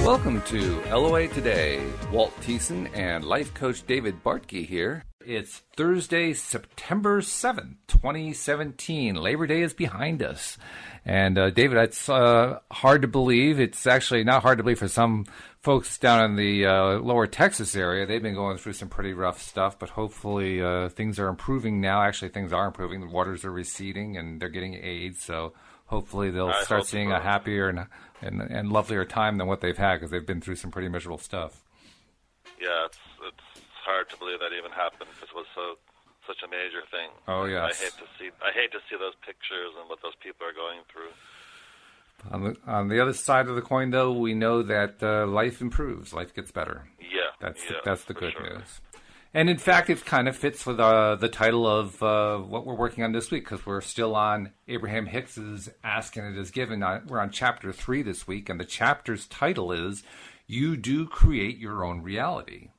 Welcome to LOA Today. Walt Thiessen and life coach David Bartke here. It's Thursday, September 7th, 2017. Labor Day is behind us. And David, it's hard to believe. It's actually not hard to believe for some folks down in the lower Texas area. They've been going through some pretty rough stuff, but hopefully things are improving now. Actually, things are improving. The waters are receding and they're getting aid, so hopefully they'll start seeing a happier and lovelier time than what they've had, because they've been through some pretty miserable stuff. Yeah, it's hard to believe that even happened, because it was such a major thing. Oh yes. I hate to see those pictures and what those people are going through. On the other side of the coin, though, we know that life improves, life gets better. Yeah, that's the good news. And in fact, it kind of fits with the title of what we're working on this week, because we're still on Abraham-Hicks's Ask and It Is Given. We're on Chapter 3 this week, and the chapter's title is You Do Create Your Own Reality,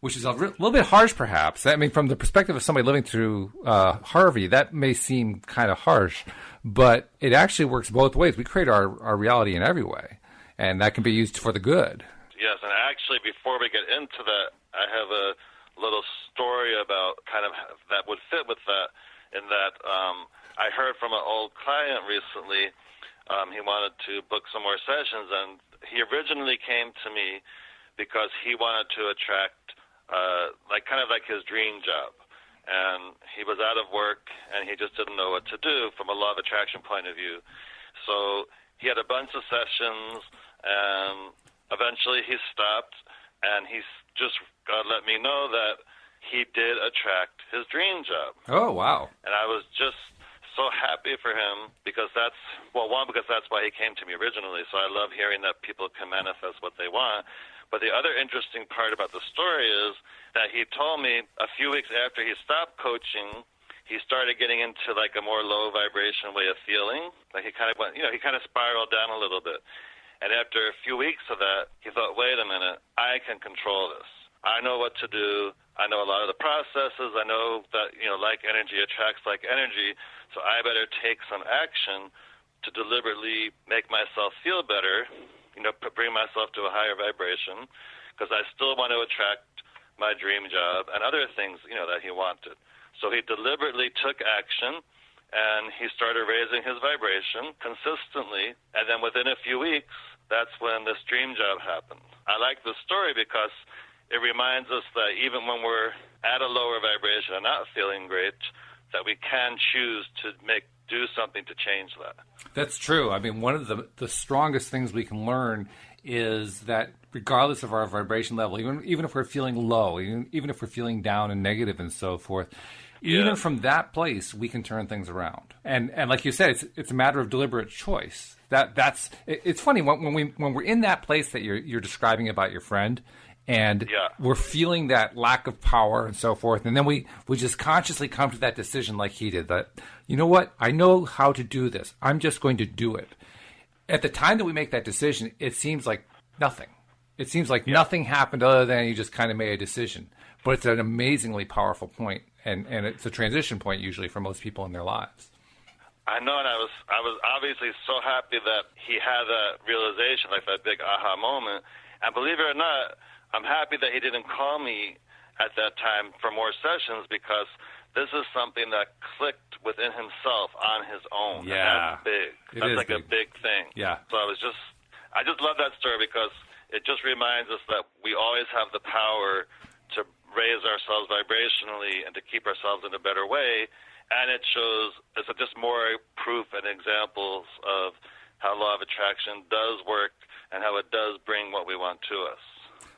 which is a little bit harsh, perhaps. I mean, from the perspective of somebody living through Harvey, that may seem kind of harsh, but it actually works both ways. We create our reality in every way, and that can be used for the good. Yes, and actually, before we get into that, I have a little story about kind of that would fit with that, in that I heard from an old client recently. He wanted to book some more sessions, and he originally came to me because he wanted to attract kind of like his dream job. And he was out of work, and he just didn't know what to do from a law of attraction point of view. So he had a bunch of sessions, and eventually he stopped, and he just let me know that he did attract his dream job. Oh, wow. And I was just so happy for him, because that's why he came to me originally. So I love hearing that people can manifest what they want. But the other interesting part about the story is that he told me a few weeks after he stopped coaching, he started getting into like a more low vibration way of feeling. Like he kind of went, he kind of spiraled down a little bit. And after a few weeks of that, he thought, wait a minute, I can control this. I know what to do. I know a lot of the processes. I know that, like energy attracts like energy. So I better take some action to deliberately make myself feel better, bring myself to a higher vibration, because I still want to attract my dream job and other things, that he wanted. So he deliberately took action, and he started raising his vibration consistently. And then within a few weeks, that's when this dream job happened. I like this story because it reminds us that even when we're at a lower vibration and not feeling great, that we can choose to do something to change that. That's true. I mean, one of the strongest things we can learn is that regardless of our vibration level, even if we're feeling low, even if we're feeling down and negative and so forth, even from that place, we can turn things around. And like you said, it's a matter of deliberate choice. It's funny when we're in that place that you're describing about your friend, and we're feeling that lack of power and so forth, and then we just consciously come to that decision like he did, that, you know what, I know how to do this. I'm just going to do it. At the time that we make that decision, it seems like nothing. It seems like nothing happened other than you just kind of made a decision. But it's an amazingly powerful point, and it's a transition point usually for most people in their lives. I know, and I was obviously so happy that he had that realization, like that big aha moment. And believe it or not, I'm happy that he didn't call me at that time for more sessions, because this is something that clicked within himself on his own. Yeah, and that's big. That's like big. a big thing. Yeah. So I just love that story, because it just reminds us that we always have the power to raise ourselves vibrationally and to keep ourselves in a better way. And it shows, it's just more proof and examples of how law of attraction does work and how it does bring what we want to us.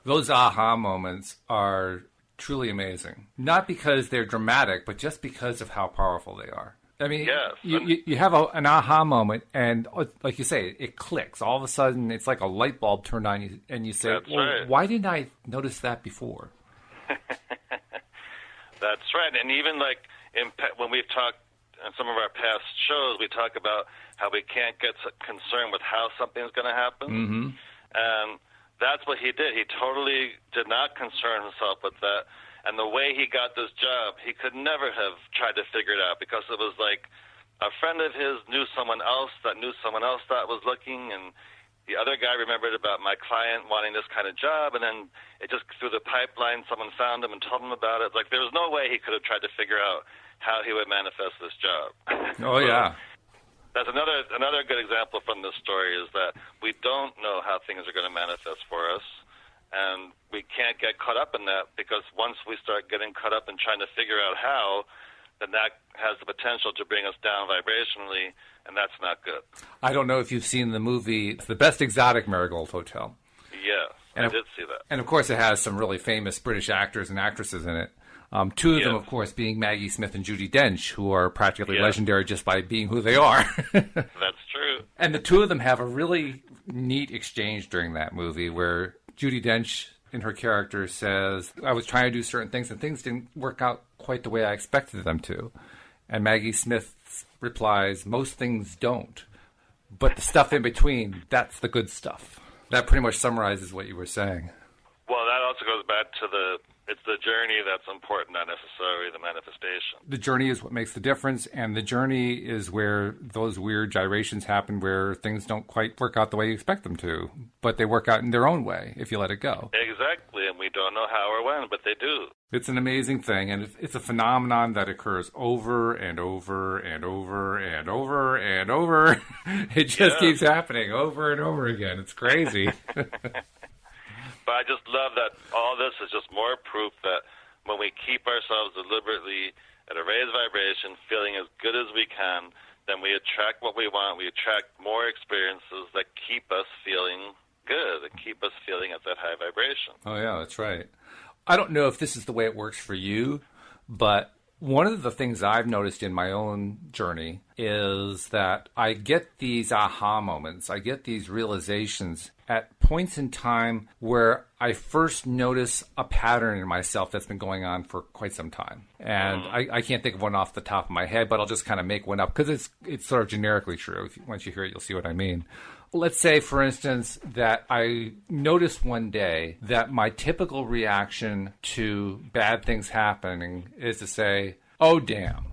Those aha moments are truly amazing. Not because they're dramatic, but just because of how powerful they are. I mean, you have an aha moment, and like you say, it clicks. All of a sudden, it's like a light bulb turned on, and you say, right. Why didn't I notice that before? That's right. And even like when we've talked in some of our past shows, we talk about how we can't get concerned with how something's going to happen. Mm-hmm. And that's what he did. He totally did not concern himself with that. And the way he got this job, he could never have tried to figure it out, because it was like a friend of his knew someone else that was looking, and The other guy remembered about my client wanting this kind of job, and then it just through the pipeline, someone found him and told him about it. Like there was no way he could have tried to figure out how he would manifest this job. Oh, yeah. That's another good example from this story is that we don't know how things are going to manifest for us, and we can't get caught up in that because once we start getting caught up in trying to figure out how, then that has the potential to bring us down vibrationally, and that's not good. I don't know if you've seen the movie, it's The Best Exotic Marigold Hotel. Yes, I did see that. And, of course, it has some really famous British actors and actresses in it. Two of them, of course, being Maggie Smith and Judi Dench, who are practically legendary just by being who they are. That's true. And the two of them have a really neat exchange during that movie where Judi Dench, in her character, says, I was trying to do certain things, and things didn't work out quite the way I expected them to. And Maggie Smith replies, most things don't. But the stuff in between, that's the good stuff. That pretty much summarizes what you were saying. Well, that also goes back to it's the journey that's important, not necessarily the manifestation. The journey is what makes the difference, and the journey is where those weird gyrations happen where things don't quite work out the way you expect them to, but they work out in their own way if you let it go. Exactly, and we don't know how or when, but they do. It's an amazing thing, and it's a phenomenon that occurs over and over and over and over and over. It just keeps happening over and over again. It's crazy. But I just love that all this is just more proof that when we keep ourselves deliberately at a raised vibration, feeling as good as we can, then we attract what we want. We attract more experiences that keep us feeling good and keep us feeling at that high vibration. Oh, yeah, that's right. I don't know if this is the way it works for you, but one of the things I've noticed in my own journey is that I get these aha moments. I get these realizations at points in time where I first notice a pattern in myself that's been going on for quite some time. And I can't think of one off the top of my head, but I'll just kind of make one up because it's sort of generically true. Once you hear it, you'll see what I mean. Let's say, for instance, that I notice one day that my typical reaction to bad things happening is to say, oh, damn.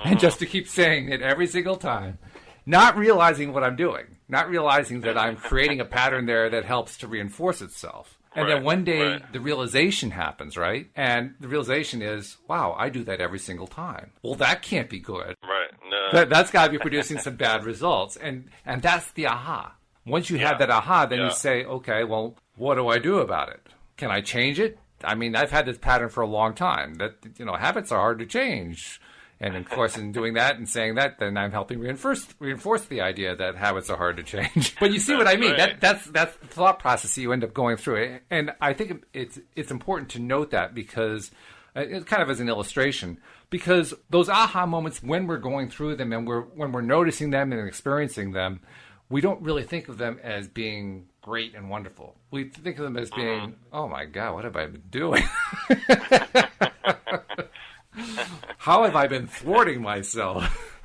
And just to keep saying it every single time, not realizing what I'm doing, not realizing that I'm creating a pattern there that helps to reinforce itself. And then one day the realization happens, right? And the realization is, wow, I do that every single time. Well, that can't be good. Right. No. That's got to be producing some bad results. And that's the aha. Once you have that aha, then you say, okay, well, what do I do about it? Can I change it? I mean, I've had this pattern for a long time that, habits are hard to change. And, of course, in doing that and saying that, then I'm helping reinforce the idea that habits are hard to change. But you see what I mean? Right. That's the thought process you end up going through. And I think it's important to note that because it's kind of as an illustration, because those aha moments when we're going through them and when we're noticing them and experiencing them, we don't really think of them as being great and wonderful. We think of them as being, oh, my God, what have I been doing? How have I been thwarting myself?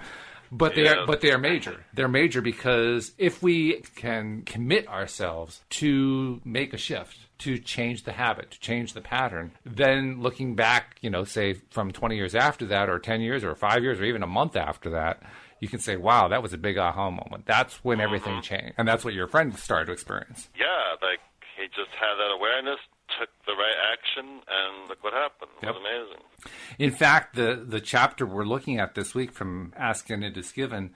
But they are major. They're major because if we can commit ourselves to make a shift, to change the habit, to change the pattern, then looking back, say from 20 years after that, or 10 years, or 5 years, or even a month after that, you can say, wow, that was a big aha moment. That's when everything changed. And that's what your friend started to experience. Yeah, like he just had that awareness, took the right action, and look what happened. It was amazing. In fact, the chapter we're looking at this week from Ask and It Is Given,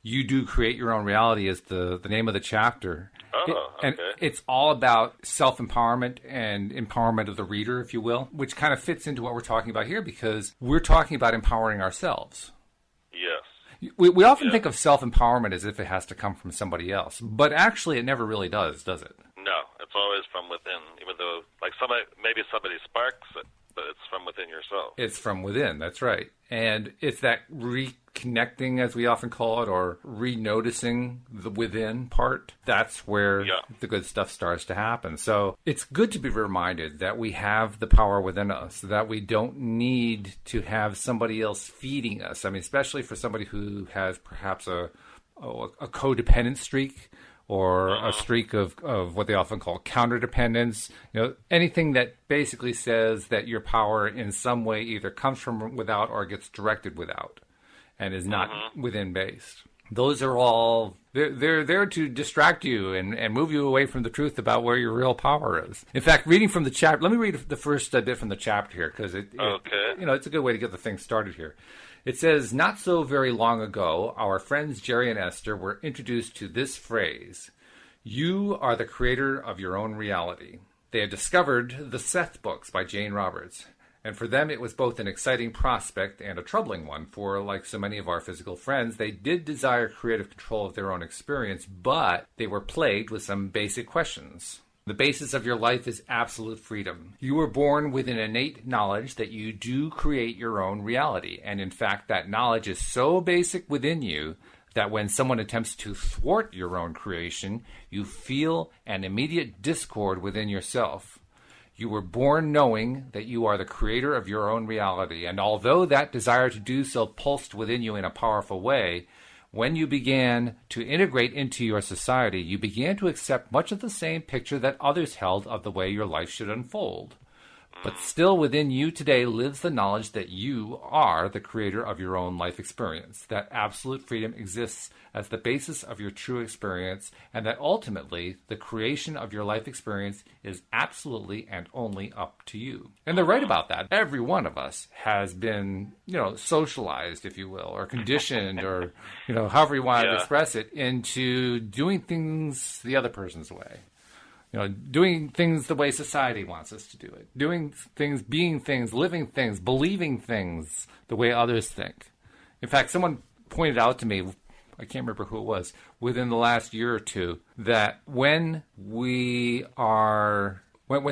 You Do Create Your Own Reality is the name of the chapter. Okay. And it's all about self-empowerment and empowerment of the reader, if you will, which kind of fits into what we're talking about here because we're talking about empowering ourselves. Yes. We often think of self-empowerment as if it has to come from somebody else, but actually it never really does it? No, it's always from within, even though maybe somebody sparks it, but it's from within yourself. It's from within, that's right. And it's that reconnecting, as we often call it, or re-noticing the within part. That's where the good stuff starts to happen. So it's good to be reminded that we have the power within us, that we don't need to have somebody else feeding us. I mean, especially for somebody who has perhaps a codependent streak, or a streak of what they often call counterdependence, anything that basically says that your power in some way either comes from without or gets directed without and is not within based. those are all, they're there to distract you and move you away from the truth about where your real power is. In fact, reading from the chapter, let me read the first bit from the chapter here, because it's a good way to get the thing started here. It says, not so very long ago, our friends Jerry and Esther were introduced to this phrase: you are the creator of your own reality. They had discovered the Seth books by Jane Roberts. And for them, it was both an exciting prospect and a troubling one, for like so many of our physical friends, they did desire creative control of their own experience, but they were plagued with some basic questions. The basis of your life is absolute freedom. You were born with an innate knowledge that you do create your own reality. And in fact, that knowledge is so basic within you that when someone attempts to thwart your own creation, you feel an immediate discord within yourself. You were born knowing that you are the creator of your own reality, and although that desire to do so pulsed within you in a powerful way, when you began to integrate into your society, you began to accept much of the same picture that others held of the way your life should unfold. But still within you today lives the knowledge that you are the creator of your own life experience, that absolute freedom exists as the basis of your true experience, and that ultimately the creation of your life experience is absolutely and only up to you. And they're right about that. Every one of us has been, socialized, if you will, or conditioned, or, however you want to express it, into doing things the other person's way. Doing things the way society wants us to do it. Doing things, being things, living things, believing things the way others think. In fact, someone pointed out to me, I can't remember who it was, within the last year or two, that when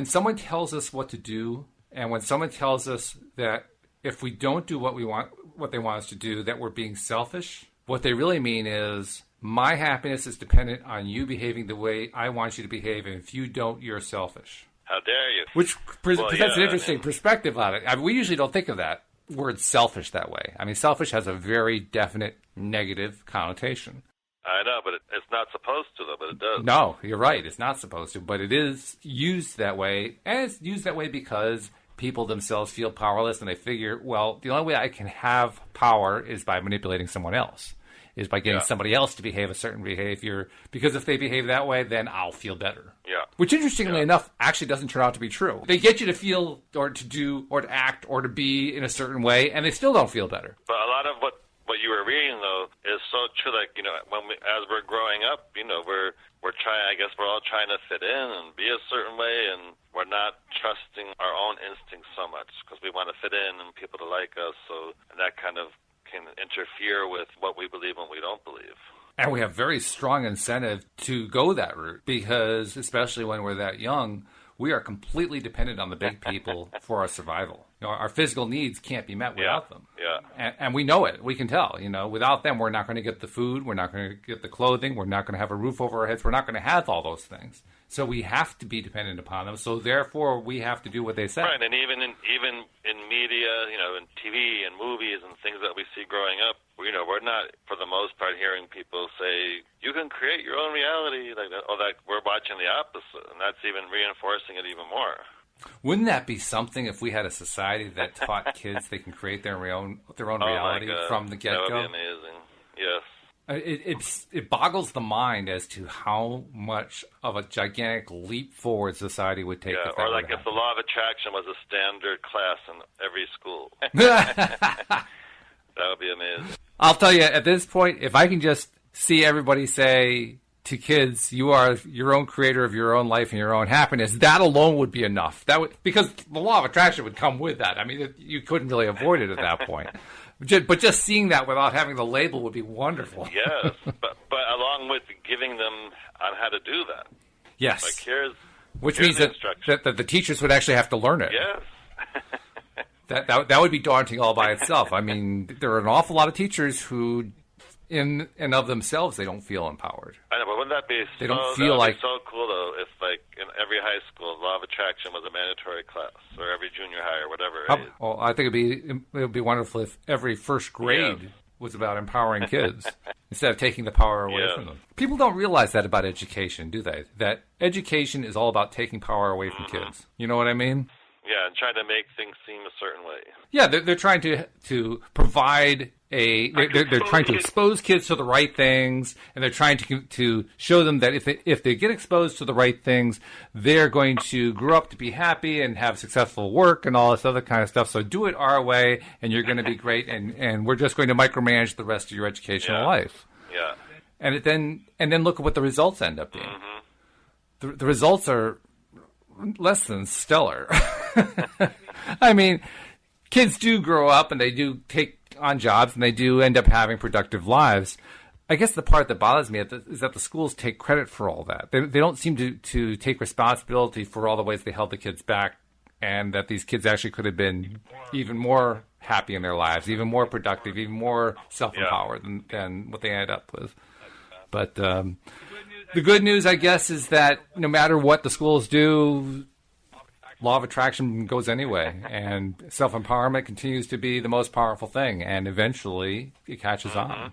someone tells us what to do, and when someone tells us that if we don't do what they want us to do, that we're being selfish, what they really mean is, my happiness is dependent on you behaving the way I want you to behave, and if you don't, you're selfish. How dare you? Which presents an interesting perspective on it. I mean, we usually don't think of that word selfish that way. I mean, selfish has a very definite negative connotation. I know, but it's not supposed to, though, but it does. No, you're right. It's not supposed to, but it is used that way, and it's used that way because people themselves feel powerless, and they figure, well, the only way I can have power is by manipulating someone else. Is by getting somebody else to behave a certain behavior, because if they behave that way, then I'll feel better. Yeah. Which, interestingly enough, actually doesn't turn out to be true. They get you to feel or to do or to act or to be in a certain way, and they still don't feel better. But a lot of what you were reading, though, is so true. Like, as we're growing up, we're trying, I guess we're all trying to fit in and be a certain way, and we're not trusting our own instincts so much because we want to fit in and people to like us. So that kind of can interfere with what we believe and we don't believe. And we have very strong incentive to go that route because, especially when we're that young, we are completely dependent on the big people for our survival. Our physical needs can't be met without them. Yeah. And we know it. We can tell. Without them, we're not going to get the food. We're not going to get the clothing. We're not going to have a roof over our heads. We're not going to have all those things. So we have to be dependent upon them. So therefore, we have to do what they say. Right, and even in media, in TV and movies and things that we see growing up, we're not, for the most part, hearing people say, you can create your own reality, like that, or that we're watching the opposite, and that's even reinforcing it even more. Wouldn't that be something if we had a society that taught kids they can create their own reality from the get-go? That would be amazing, yes. It boggles the mind as to how much of a gigantic leap forward society would take. Yeah, or like if the law of attraction was a standard class in every school. That would be amazing. I'll tell you, at this point, if I can just see everybody say to kids, you are your own creator of your own life and your own happiness, that alone would be enough. Because the law of attraction would come with that. I mean, you couldn't really avoid it at that point. But just seeing that without having the label would be wonderful. Yes, but along with giving them on how to do that. Yes. Like which means that the teachers would actually have to learn it. Yes. That would be daunting all by itself. I mean, there are an awful lot of teachers who, in and of themselves, they don't feel empowered. I know, but wouldn't that be so cool, though, if, like, in every high school, law of attraction was a mandatory class, or every junior high, or whatever it is. Well, I think it would be wonderful if every first grade was about empowering kids instead of taking the power away from them. People don't realize that about education, do they? That education is all about taking power away from kids. You know what I mean? Yeah, and trying to make things seem a certain way. Yeah, they're trying to provide they're trying to expose kids to the right things, and they're trying to show them that if they get exposed to the right things, they're going to grow up to be happy and have successful work and all this other kind of stuff. So do it our way, and you're going to be great, and we're just going to micromanage the rest of your educational life. Yeah. And then look at what the results end up being. Mm-hmm. The results are less than stellar. I mean, kids do grow up and they do take on jobs and they do end up having productive lives. I guess the part that bothers me is that the schools take credit for all that. They don't seem to take responsibility for all the ways they held the kids back, and that these kids actually could have been even more happy in their lives, even more productive, even more self-empowered than what they ended up with. But the good news, I guess, is that no matter what the schools do, law of attraction goes anyway, and self-empowerment continues to be the most powerful thing, and eventually it catches on.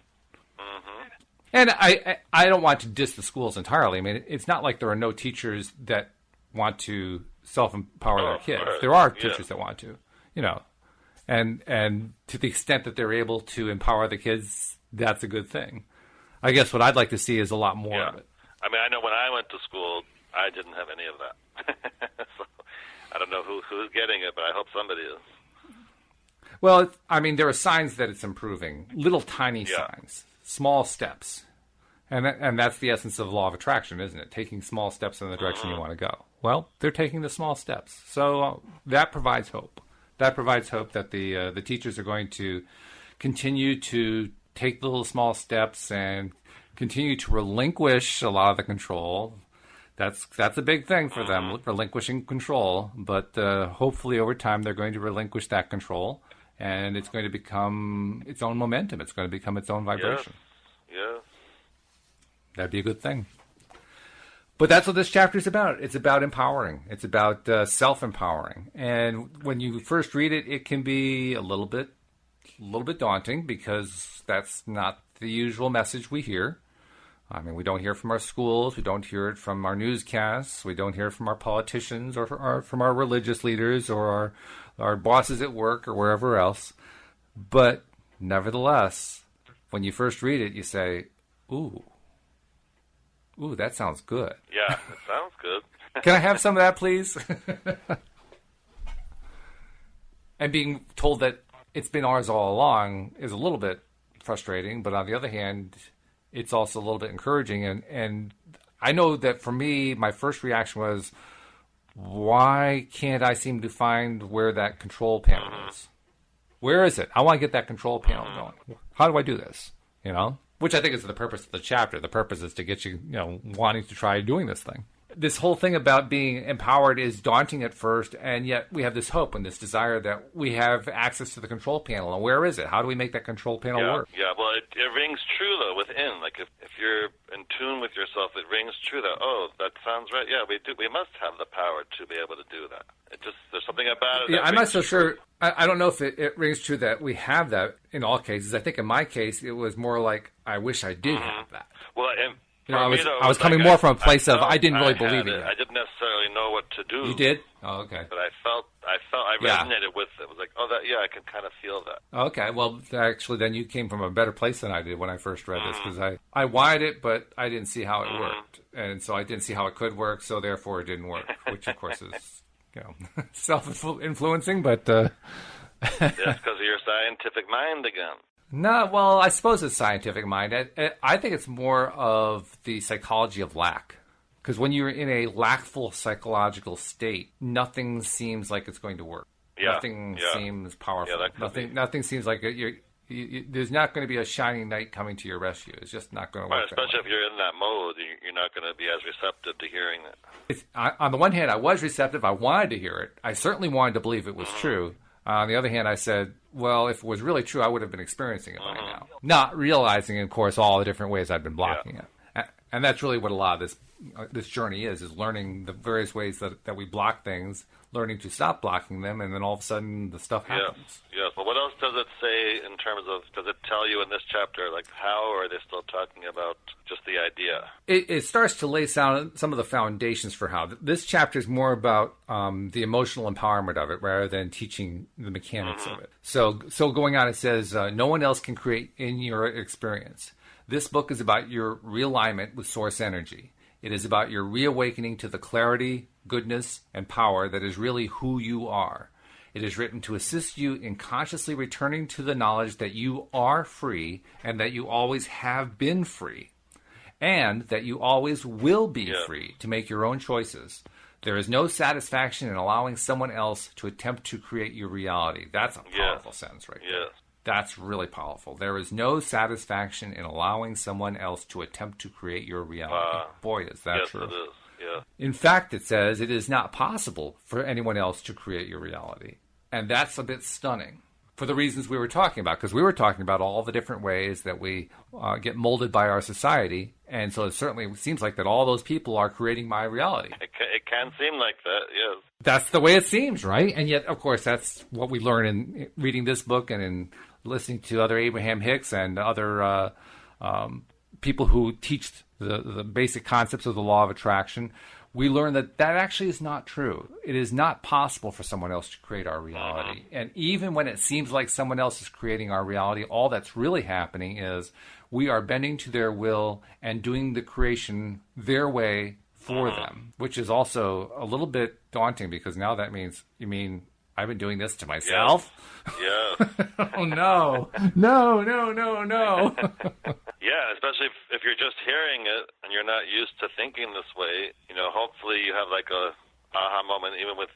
And I don't want to diss the schools entirely. I mean, it's not like there are no teachers that want to self-empower their kids. There are teachers that want to, and to the extent that they're able to empower the kids, that's a good thing. I guess what I'd like to see is a lot more of it. I mean, I know when I went to school, I didn't have any of that. So I don't know who's getting it, but I hope somebody is. Well, I mean, there are signs that it's improving, little tiny signs, small steps. And that's the essence of the law of attraction, isn't it? Taking small steps in the direction you want to go. Well, they're taking the small steps. So that provides hope. That provides hope that the teachers are going to continue to take the little small steps and continue to relinquish a lot of the control. That's a big thing for them, relinquishing control. But hopefully over time they're going to relinquish that control, and it's going to become its own momentum. It's going to become its own vibration. Yes. That'd be a good thing. But that's what this chapter is about. It's about empowering. It's about self-empowering. And when you first read it, it can be a little bit daunting, because that's not the usual message we hear. I mean, we don't hear from our schools. We don't hear it from our newscasts. We don't hear it from our politicians or from our religious leaders or our bosses at work or wherever else. But nevertheless, when you first read it, you say, ooh, that sounds good. Yeah, it sounds good. Can I have some of that, please? And being told that it's been ours all along is a little bit frustrating, but on the other hand, it's also a little bit encouraging. And I know that for me, my first reaction was, why can't I seem to find where that control panel is? Where is it? I want to get that control panel going. How do I do this? Which I think is the purpose of the chapter. The purpose is to get you, wanting to try doing this thing. This whole thing about being empowered is daunting at first, and yet we have this hope and this desire that we have access to the control panel. And where is it? How do we make that control panel work? Yeah, well, it rings true, though, within. Like, if you're in tune with yourself, it rings true that, that sounds right. Yeah, we must have the power to be able to do that. There's something about it. Yeah, I'm not so sure. I don't know if it rings true that we have that in all cases. I think in my case, it was more like, I wish I did have that. Well, and I was coming more from a place of I didn't really believe it. I didn't necessarily know what to do. You did? Oh, okay. But I resonated with it. It was like, I can kind of feel that. Okay, well, actually, then you came from a better place than I did when I first read this, because I wanted it, but I didn't see how it worked. And so I didn't see how it could work, so therefore it didn't work, which, of course, is self-influencing, but... That's because of your scientific mind again. No, well, I suppose it's scientific mind. I think it's more of the psychology of lack. Because when you're in a lackful psychological state, nothing seems like it's going to work. Yeah. Nothing seems powerful. Yeah, nothing seems like there's not going to be a shining knight coming to your rescue. It's just not going to work. Especially if you're in that mode, you're not going to be as receptive to hearing it. On the one hand, I was receptive. I wanted to hear it. I certainly wanted to believe it was true. On the other hand, I said, well, if it was really true, I would have been experiencing it by now. Not realizing, of course, all the different ways I've been blocking it. And that's really what a lot of this this journey is learning the various ways that we block things, learning to stop blocking them, and then all of a sudden the stuff happens. Yes. Well, what else does it say in terms of, does it tell you in this chapter, like how, or are they still talking about just the idea? It starts to lay down some of the foundations for how. This chapter is more about the emotional empowerment of it rather than teaching the mechanics of it. So going on, it says, no one else can create in your experience. This book is about your realignment with source energy. It is about your reawakening to the clarity, goodness, and power that is really who you are. It is written to assist you in consciously returning to the knowledge that you are free and that you always have been free, and that you always will be free to make your own choices. There is no satisfaction in allowing someone else to attempt to create your reality. That's a powerful sentence right there. That's really powerful. There is no satisfaction in allowing someone else to attempt to create your reality. Boy, is that true. Yes, it is. Yeah. In fact, it says it is not possible for anyone else to create your reality. And that's a bit stunning for the reasons we were talking about, because we were talking about all the different ways that we get molded by our society. And so it certainly seems like that all those people are creating my reality. It can seem like that, yes. That's the way it seems, right? And yet, of course, that's what we learn in reading this book and in listening to other Abraham-Hicks and other people who teach the basic concepts of the law of attraction. We learn that actually is not true. It is not possible for someone else to create our reality. And even when it seems like someone else is creating our reality, all that's really happening is we are bending to their will and doing the creation their way for them, which is also a little bit daunting, because now that means, you mean I've been doing this to myself? Yeah. Oh, no. No. Yeah, especially if you're just hearing it and you're not used to thinking this way, hopefully you have like a aha moment even with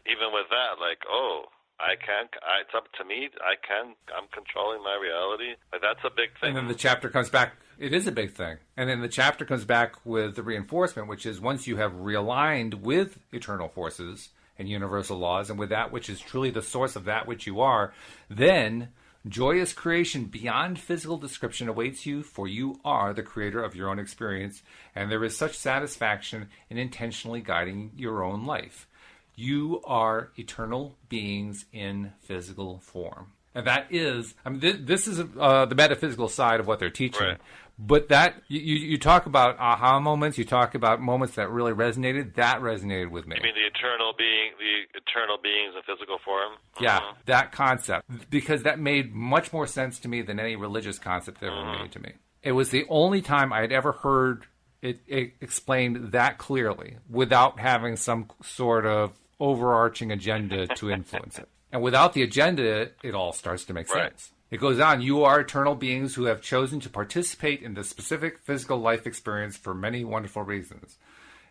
that, like, oh, it's up to me, I'm controlling my reality. Like, that's a big thing. And then the chapter comes back, it is a big thing. And then the chapter comes back with the reinforcement, which is once you have realigned with eternal forces and universal laws and with that which is truly the source of that which you are, then joyous creation beyond physical description awaits you, for you are the creator of your own experience, and there is such satisfaction in intentionally guiding your own life. You are eternal beings in physical form. And that is, this is the metaphysical side of what they're teaching. Right. But that, you talk about aha moments, you talk about moments that really resonated. That resonated with me. You mean the eternal beings in physical form? Yeah, that concept. Because that made much more sense to me than any religious concept ever made to me. It was the only time I had ever heard it explained that clearly without having some sort of overarching agenda to influence it. And without the agenda, it all starts to make sense. It goes on, you are eternal beings who have chosen to participate in the specific physical life experience for many wonderful reasons.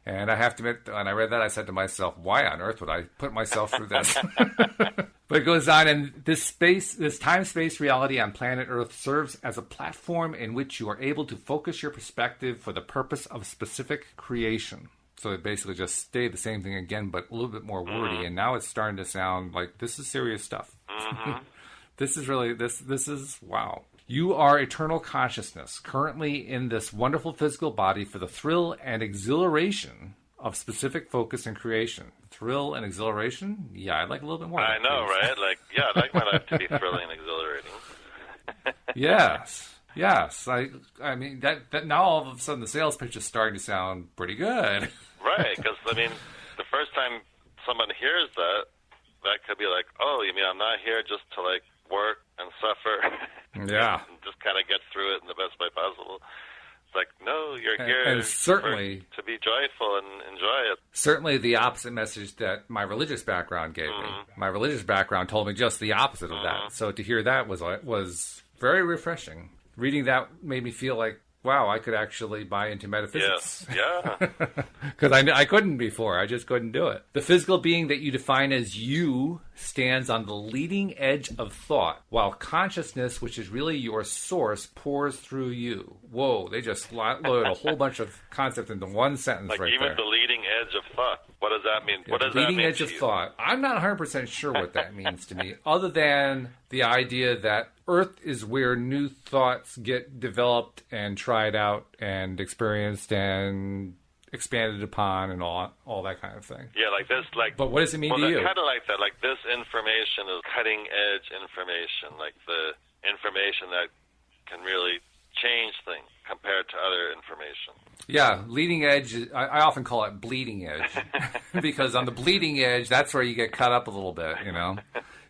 And I have to admit, when I read that, I said to myself, why on earth would I put myself through this? But it goes on, and this time-space reality on planet Earth serves as a platform in which you are able to focus your perspective for the purpose of specific creation. So it basically just stayed the same thing again, but a little bit more wordy. And now it's starting to sound like this is serious stuff. This is really, this is, wow. You are eternal consciousness, currently in this wonderful physical body for the thrill and exhilaration of specific focus and creation. Thrill and exhilaration? Yeah, I'd like a little bit more. I know, right? Like, yeah, I'd like my life to be thrilling and exhilarating. Yes. I mean, that now all of a sudden the sales pitch is starting to sound pretty good. Right, because, I mean, the first time someone hears that could be like, oh, you mean I'm not here just to, like, work and suffer? Yeah. And just kind of get through it in the best way possible. It's like, no, you're here and certainly, to be joyful and enjoy it. Certainly the opposite message that my religious background gave me. My religious background told me just the opposite of that. So to hear that was very refreshing. Reading that made me feel like, wow, I could actually buy into metaphysics. Yes. Yeah. Because I couldn't before. I just couldn't do it. The physical being that you define as you stands on the leading edge of thought, while consciousness, which is really your source, pours through you. Whoa, they just loaded a whole bunch of concepts into one sentence like right even there. The leading edge of thought. What does that mean? Yeah, what does that mean? Leading edge of thought. I'm not 100% sure what that means to me, other than the idea that Earth is where new thoughts get developed and tried out and experienced and expanded upon and all that kind of thing. Yeah, like this, like. But what does it mean to you? Kind of like that. Like this information is cutting edge information, like the information that can really change things compared to other information. Yeah, leading edge. I often call it bleeding edge because on the bleeding edge, that's where you get cut up a little bit. You know,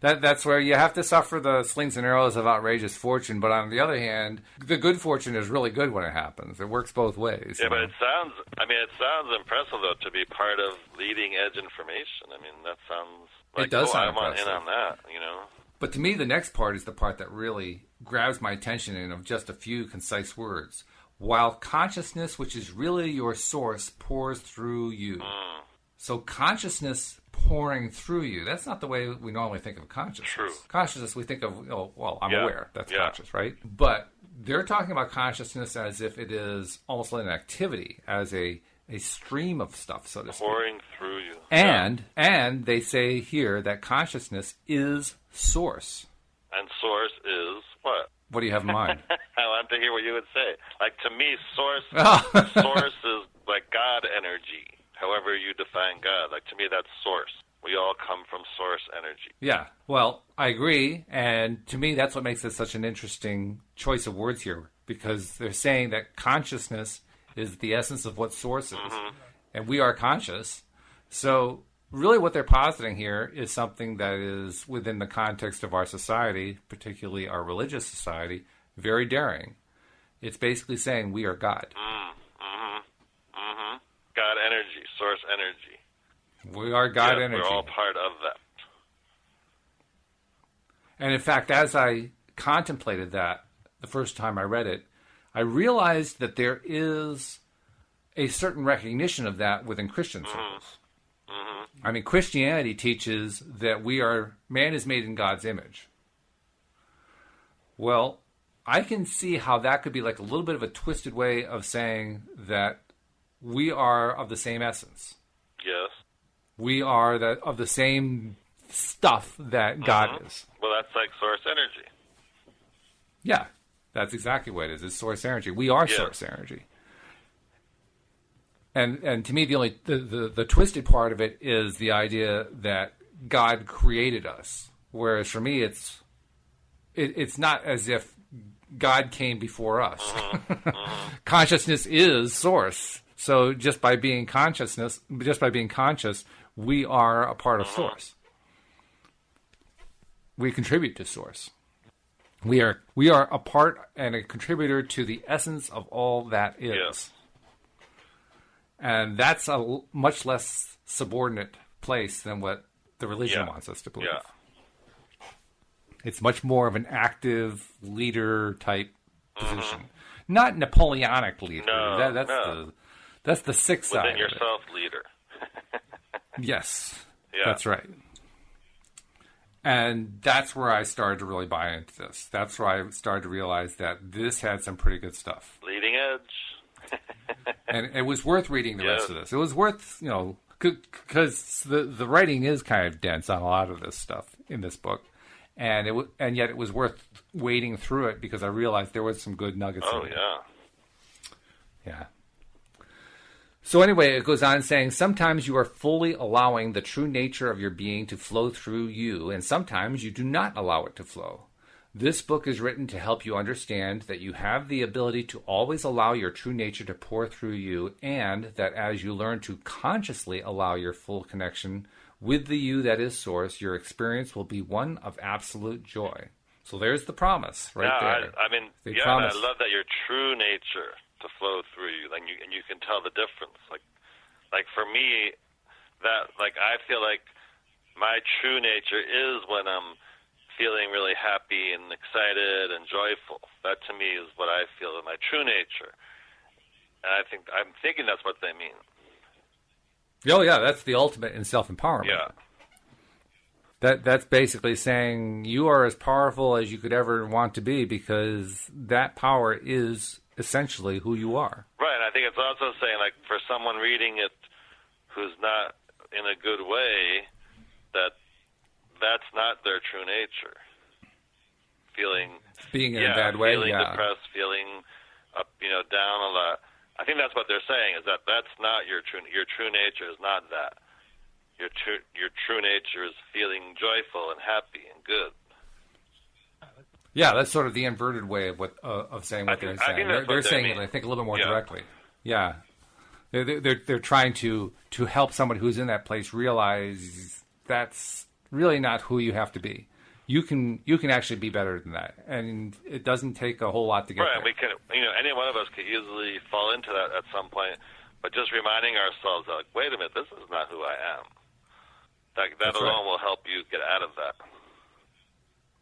that's where you have to suffer the slings and arrows of outrageous fortune. But on the other hand, the good fortune is really good when it happens. It works both ways. Yeah, but it sounds impressive though to be part of leading edge information. I mean, that sounds like it does sound I want impressive. in on that. You know. But to me, the next part is the part that really grabs my attention in of just a few concise words. While consciousness, which is really your source, pours through you. So consciousness pouring through you, that's not the way we normally think of consciousness. True. Consciousness, we think of, I'm aware. That's conscious, right? But they're talking about consciousness as if it is almost like an activity, as a stream of stuff, so to speak. Pouring through you. And they say here that consciousness is source. And source is what? What do you have in mind? I want to hear what you would say. Like, to me, source is like God energy, however you define God. Like, to me, that's source. We all come from source energy. Yeah, well, I agree. And to me, that's what makes it such an interesting choice of words here, because they're saying that consciousness is the essence of what source is. And we are conscious. So really what they're positing here is something that is within the context of our society, particularly our religious society, very daring. It's basically saying we are God. God energy, source energy. We are God energy. We're all part of that. And in fact, as I contemplated that the first time I read it, I realized that there is a certain recognition of that within Christian circles. I mean, Christianity teaches that man is made in God's image. Well, I can see how that could be like a little bit of a twisted way of saying that we are of the same essence. Yes. We are of the same stuff that God is. Well, that's like source energy. Yeah, that's exactly what it is. It's source energy. We are source energy. And to me, the twisted part of it is the idea that God created us. Whereas for me, it's not as if God came before us. Consciousness is source. So just by being conscious, we are a part of source. We contribute to source. We are a part and a contributor to the essence of all that is. Yes. And that's a much less subordinate place than what the religion wants us to believe. Yeah. It's much more of an active leader type position. Not Napoleonic leader. No, that's the sick side. Within yourself leader. Yes. Yeah. That's right. And that's where I started to really buy into this. That's where I started to realize that this had some pretty good stuff. Leading edge. And it was worth reading the rest of this. It was worth, because the writing is kind of dense on a lot of this stuff in this book. And yet it was worth wading through it because I realized there was some good nuggets in it. Oh, yeah. Yeah. So anyway, it goes on saying, sometimes you are fully allowing the true nature of your being to flow through you, and sometimes you do not allow it to flow. This book is written to help you understand that you have the ability to always allow your true nature to pour through you, and that as you learn to consciously allow your full connection with the you that is source, your experience will be one of absolute joy. So there's the promise right there. I love that your true nature to flow through you, and you can tell the difference. Like for me, I feel like my true nature is when I'm feeling really happy and excited and joyful. That to me is what I feel in my true nature. And I'm thinking that's what they mean. Oh yeah, that's the ultimate in self-empowerment. Yeah. That's basically saying you are as powerful as you could ever want to be because that power is essentially who you are. Right, and I think it's also saying, like, for someone reading it who's not in a good way, that's not their true nature. Being in a bad way, feeling depressed, feeling up, down a lot. I I think that's what they're saying, is that that's not your true nature is not that. Your true nature is feeling joyful and happy and good. Yeah, that's sort of the inverted way of saying what they're saying. They're saying it, I think, a little bit more directly. Yeah, they're trying to help someone who's in that place realize that's really not who you have to be. You can actually be better than that, and it doesn't take a whole lot to get there. We can, any one of us could easily fall into that at some point, but just reminding ourselves, like, wait a minute, this is not who I am. That alone will help you get out of that.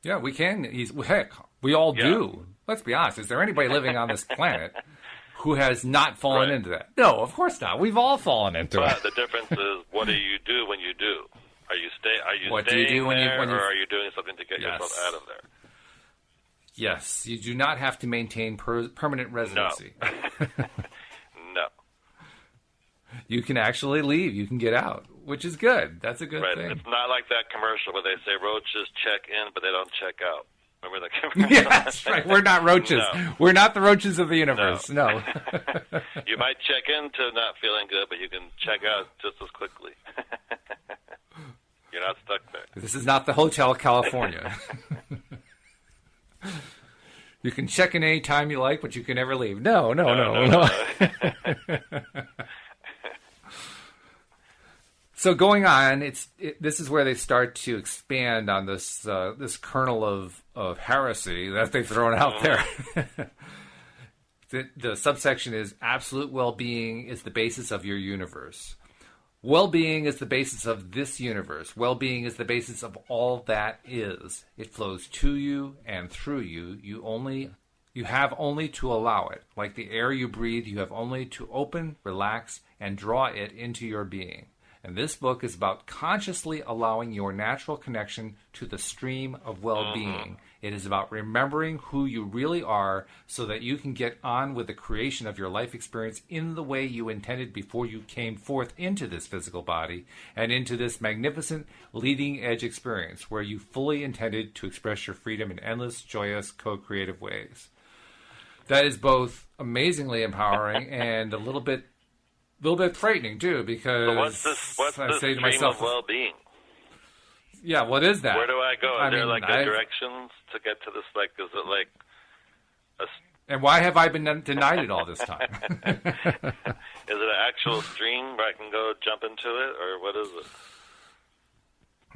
Yeah, we can. Heck, we all do. Let's be honest. Is there anybody living on this planet who has not fallen into that? No, of course not. We've all fallen into it. But the difference is, what do you do when you do? Are you what staying do you do when there, you or are you doing something to get yourself out of there? Yes, you do not have to maintain permanent residency. No. You can actually leave. You can get out, which is good. That's a good thing. It's not like that commercial where they say roaches check in, but they don't check out. Remember that commercial? Yeah, that's right. We're not roaches. No. We're not the roaches of the universe. No. You might check in to not feeling good, but you can check out just as quickly. You're not stuck there. This is not the Hotel California. You can check in any time you like, but you can never leave. No. So going on, this is where they start to expand on this kernel of heresy that they've thrown out there. The subsection is absolute well-being is the basis of your universe. Well-being is the basis of this universe. Well-being is the basis of all that is. It flows to you and through you. You have only to allow it. Like the air you breathe, you have only to open, relax, and draw it into your being. And this book is about consciously allowing your natural connection to the stream of well-being. It is about remembering who you really are so that you can get on with the creation of your life experience in the way you intended before you came forth into this physical body and into this magnificent leading-edge experience where you fully intended to express your freedom in endless, joyous, co-creative ways. That is both amazingly empowering and a little bit frightening too, because what's I this say to stream myself, of well-being? Yeah, what is that? Where do I go? Are there directions to get to this? Like, is it like and why have I been denied it all this time? Is it an actual stream where I can go jump into it, or what is it?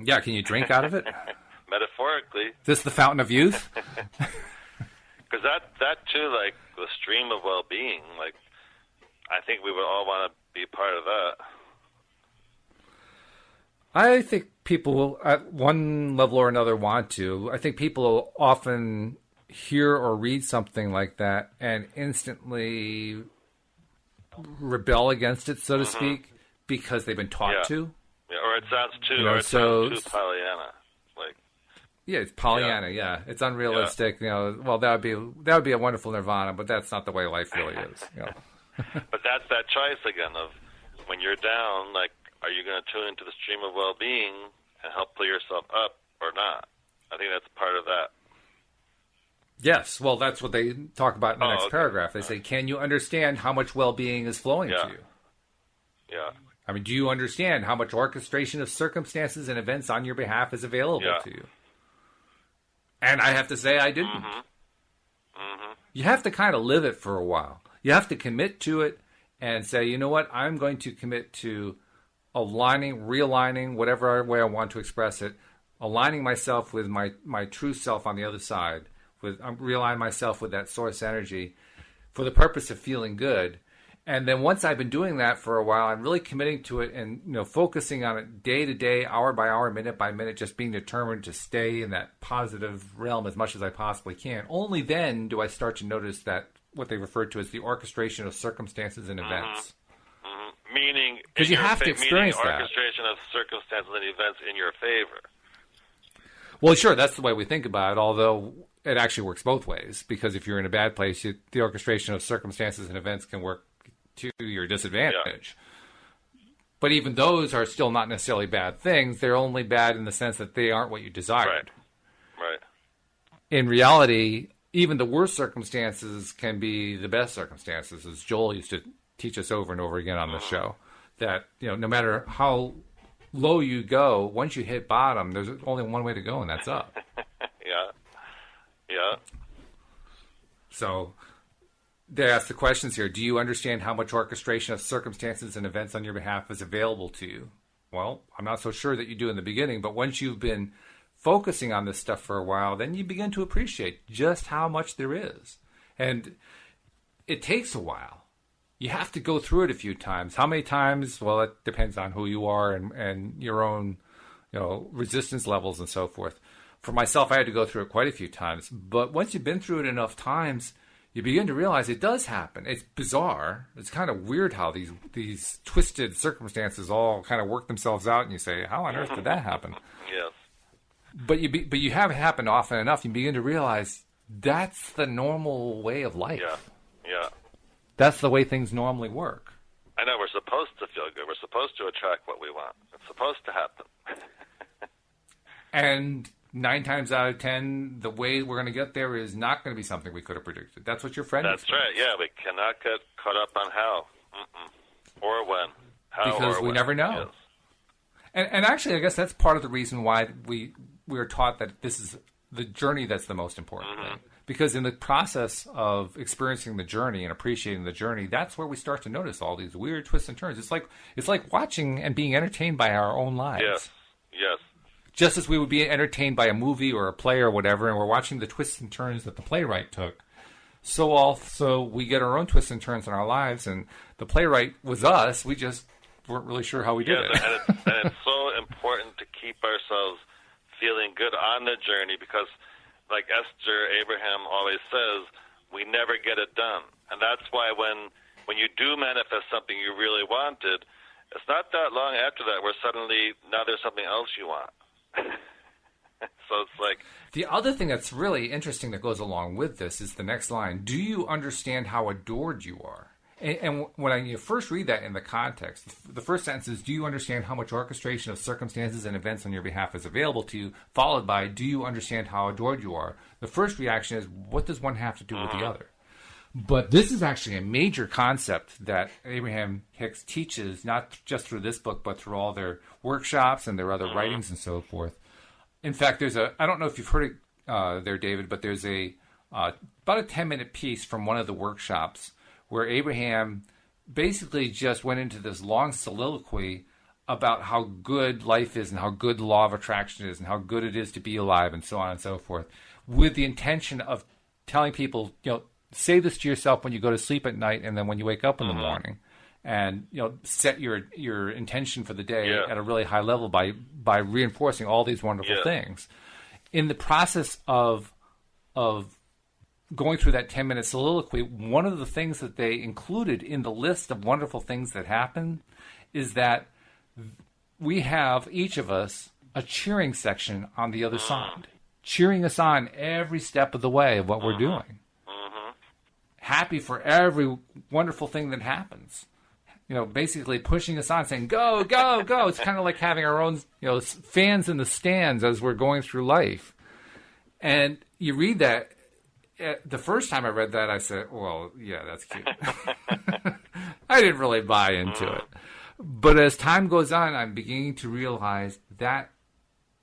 Yeah, can you drink out of it? Metaphorically. Is this the fountain of youth? Because that too, like the stream of well-being, like I think we would all want to be part of that. I think people will, at one level or another, want to. I think people will often hear or read something like that and instantly rebel against it, so to speak, because they've been taught to. Yeah, or it sounds too Pollyanna. Yeah, it's Pollyanna. Yeah, it's unrealistic. Yeah. Well, that would be a wonderful nirvana, but that's not the way life really is. But that's that choice again of when you're down, like, are you going to tune into the stream of well-being and help pull yourself up or not? I think that's part of that. Yes, well, that's what they talk about in the next paragraph. They say, can you understand how much well-being is flowing to you? Yeah. I mean, do you understand how much orchestration of circumstances and events on your behalf is available to you? And I have to say I didn't. You have to kind of live it for a while. You have to commit to it and say, you know what, I'm going to commit to realigning, whatever way I want to express it, aligning myself with my true self on the other side, realign myself with that source energy for the purpose of feeling good. And then once I've been doing that for a while, I'm really committing to it and focusing on it day to day, hour by hour, minute by minute, just being determined to stay in that positive realm as much as I possibly can. Only then do I start to notice that what they refer to as the orchestration of circumstances and events. Meaning, because you have to experience that orchestration of circumstances and events in your favor. Well, sure, that's the way we think about it, although it actually works both ways. Because if you're in a bad place, the orchestration of circumstances and events can work to your disadvantage. But even those are still not necessarily bad things. They're only bad in the sense that they aren't what you desired. Right. In reality, even the worst circumstances can be the best circumstances, as Joel used to teach us over and over again on the show that, no matter how low you go, once you hit bottom, there's only one way to go, and that's up. Yeah. So they ask the questions here. Do you understand how much orchestration of circumstances and events on your behalf is available to you? Well, I'm not so sure that you do in the beginning, but once you've been focusing on this stuff for a while, then you begin to appreciate just how much there is. And it takes a while. You have to go through it a few times. How many times? Well, it depends on who you are and your own, resistance levels and so forth. For myself, I had to go through it quite a few times. But once you've been through it enough times, you begin to realize it does happen. It's bizarre. It's kind of weird how these twisted circumstances all kind of work themselves out, and you say, how on earth did that happen? Yes. But you have it happen often enough, you begin to realize that's the normal way of life. Yeah. That's the way things normally work. I know, we're supposed to feel good. We're supposed to attract what we want. It's supposed to happen. And 9 times out of 10, the way we're going to get there is not going to be something we could have predicted. That's what your friend That's explains. right, yeah. We cannot get caught up on how. Or when. How because or we when. never know. Yes. And actually, I guess that's part of the reason why we are taught that this is the journey that's the most important thing. Because in the process of experiencing the journey and appreciating the journey, that's where we start to notice all these weird twists and turns. It's like watching and being entertained by our own lives. Yes. Just as we would be entertained by a movie or a play or whatever, and we're watching the twists and turns that the playwright took, so also we get our own twists and turns in our lives, and the playwright was us. We just weren't really sure how we did it. And it's so important to keep ourselves feeling good on the journey because, like Esther Abraham always says, we never get it done. And that's why when you do manifest something you really wanted, it's not that long after that where suddenly now there's something else you want. So it's like... The other thing that's really interesting that goes along with this is the next line. Do you understand how adored you are? And when you first read that in the context, the first sentence is, do you understand how much orchestration of circumstances and events on your behalf is available to you? Followed by, do you understand how adored you are? The first reaction is, what does one have to do with the other? But this is actually a major concept that Abraham-Hicks teaches, not just through this book, but through all their workshops and their other writings and so forth. In fact, I don't know if you've heard it there, David, but there's about a 10-minute piece from one of the workshops where Abraham basically just went into this long soliloquy about how good life is and how good the law of attraction is and how good it is to be alive and so on and so forth, with the intention of telling people, say this to yourself when you go to sleep at night and then when you wake up in the morning, and set your intention for the day at a really high level by reinforcing all these wonderful things. In the process of going through that 10-minute soliloquy, one of the things that they included in the list of wonderful things that happen is that we have, each of us, a cheering section on the other side, cheering us on every step of the way of what we're doing. Happy for every wonderful thing that happens. Basically pushing us on, saying, go, go, go. It's kind of like having our own, fans in the stands as we're going through life. And you read that. The first time I read that, I said, well, yeah, that's cute. I didn't really buy into it. But as time goes on, I'm beginning to realize that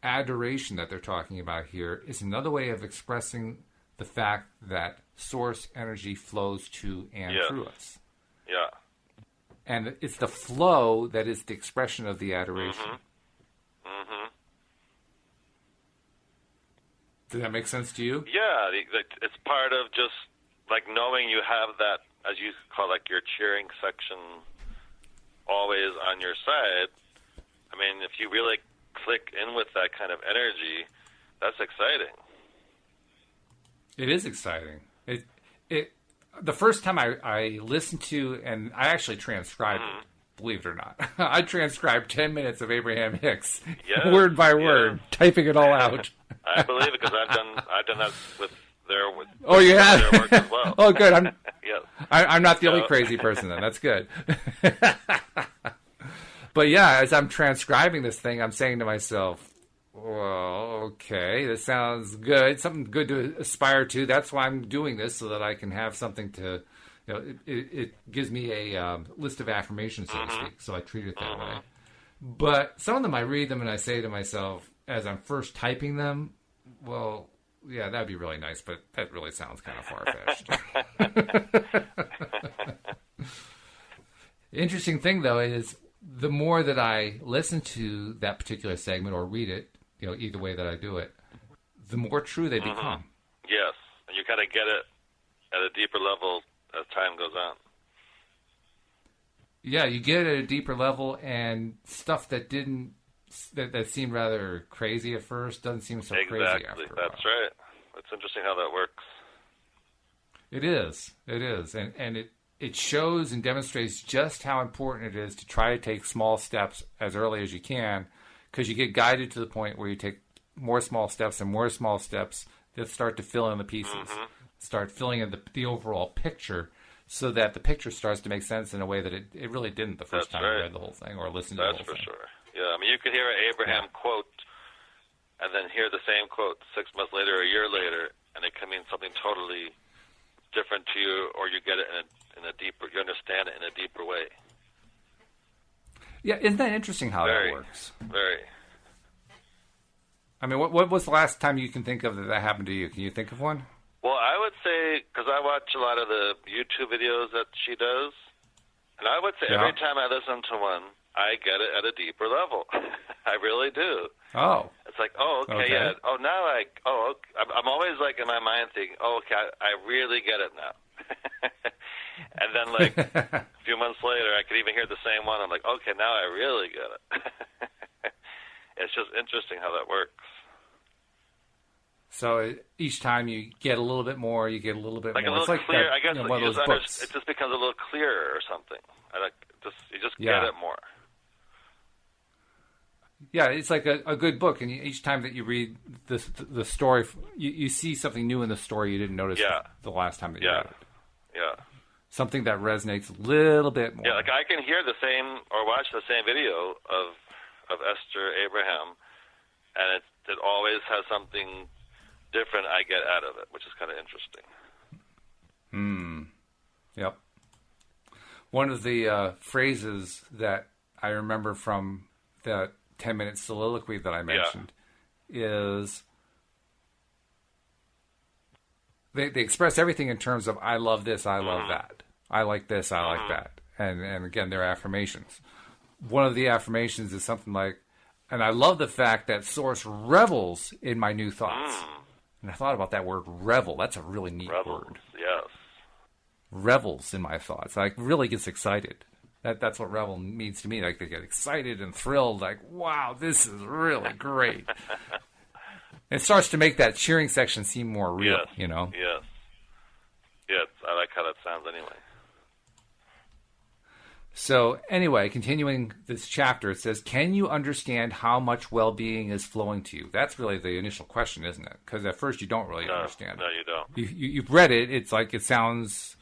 adoration that they're talking about here is another way of expressing the fact that source energy flows to and through us. Yeah. And it's the flow that is the expression of the adoration. Does that make sense to you? Yeah, it's part of just like knowing you have that, as you call your cheering section always on your side. I mean, if you really click in with that kind of energy, that's exciting. It is exciting. The first time I listened to, and I actually transcribed it, believe it or not. I transcribed 10 minutes of Abraham-Hicks, word by word, typing it all out. I believe it because I've done that with their work as well. Oh, good. I'm not the So. only crazy person then. That's good. But yeah, as I'm transcribing this thing, I'm saying to myself, well, okay, this sounds good. Something good to aspire to. That's why I'm doing this, so that I can have something to, it gives me a list of affirmations, so to speak. So I treat it that way. But some of them, I read them and I say to myself, as I'm first typing them, well, yeah, that'd be really nice, but that really sounds kind of far-fetched. Interesting thing, though, is the more that I listen to that particular segment or read it, either way that I do it, the more true they become. Yes, and you kind of get it at a deeper level as time goes on. Yeah, you get it at a deeper level, and stuff that that seemed rather crazy at first doesn't seem so crazy after a while. That's right. It's interesting how that works. It is, and it shows and demonstrates just how important it is to try to take small steps as early as you can, because you get guided to the point where you take more small steps and more small steps that start to fill in the pieces, start filling in the overall picture, so that the picture starts to make sense in a way that it really didn't the first time you read the whole thing or listened to the whole thing. That's for sure. Yeah, I mean, you could hear an Abraham quote and then hear the same quote 6 months later or a year later, and it can mean something totally different to you, or you get it in a deeper, you understand it in a deeper way. Yeah, isn't that interesting how that works? Very. I mean, what was the last time you can think of that happened to you? Can you think of one? Well, I would say, because I watch a lot of the YouTube videos that she does, and I would say every time I listen to one, I get it at a deeper level. I really do. Oh. It's like, okay, yeah. Oh, now I'm always like in my mind thinking, okay, I really get it now. And then like a few months later, I could even hear the same one. I'm like, okay, now I really get it. It's just interesting how that works. So each time you get a little bit more, you get a little bit more. It's like clear. that, I guess one of those books. It just becomes a little clearer or something. You just get it more. Yeah, it's like a good book, and each time that you read the story, you see something new in the story you didn't notice the last time that you read it. Yeah. Something that resonates a little bit more. Yeah, like I can hear the same or watch the same video of Esther Abraham, and it always has something different I get out of it, which is kind of interesting. Yep. One of the phrases that I remember from that 10-minute soliloquy that I mentioned is they express everything in terms of I love this, I love that. I like this, I like that. And again, they're affirmations. One of the affirmations is something like, and I love the fact that Source revels in my new thoughts. And I thought about that word revel. That's a really neat word. Yes. Revels in my thoughts. Like really gets excited. That's what revel means to me. Like they get excited and thrilled. Like, wow, this is really great. It starts to make that cheering section seem more real, Yes. Yes, I like how that sounds anyway. So anyway, continuing this chapter, it says, can you understand how much well-being is flowing to you? That's really the initial question, isn't it? Because at first you don't really understand it. No, you don't. You've read it. It's like it sounds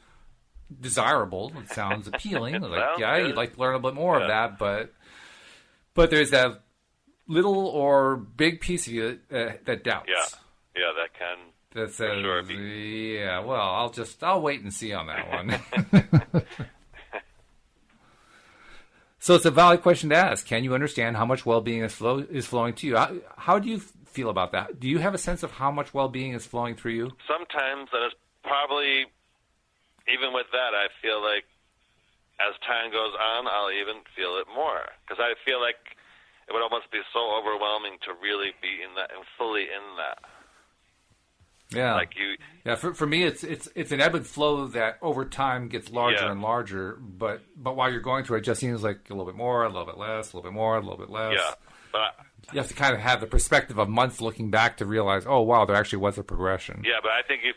desirable. It sounds appealing. You'd like to learn a bit more of that, but there's that little or big piece of you that doubts. Yeah, that can. That says, I'll wait and see on that one. So it's a valid question to ask. Can you understand how much well-being is flowing to you? How do you feel about that? Do you have a sense of how much well-being is flowing through you? Sometimes, and it's probably, even with that, I feel like as time goes on, I'll even feel it more. Because I feel like it would almost be so overwhelming to really be in that and fully in that. Yeah. Like you. Yeah. For me, it's an ebb and flow that over time gets larger and larger. But while you're going through it, just seems like a little bit more, a little bit less, a little bit more, a little bit less. Yeah. But you have to kind of have the perspective of months looking back to realize, oh wow, there actually was a progression. Yeah, but I think if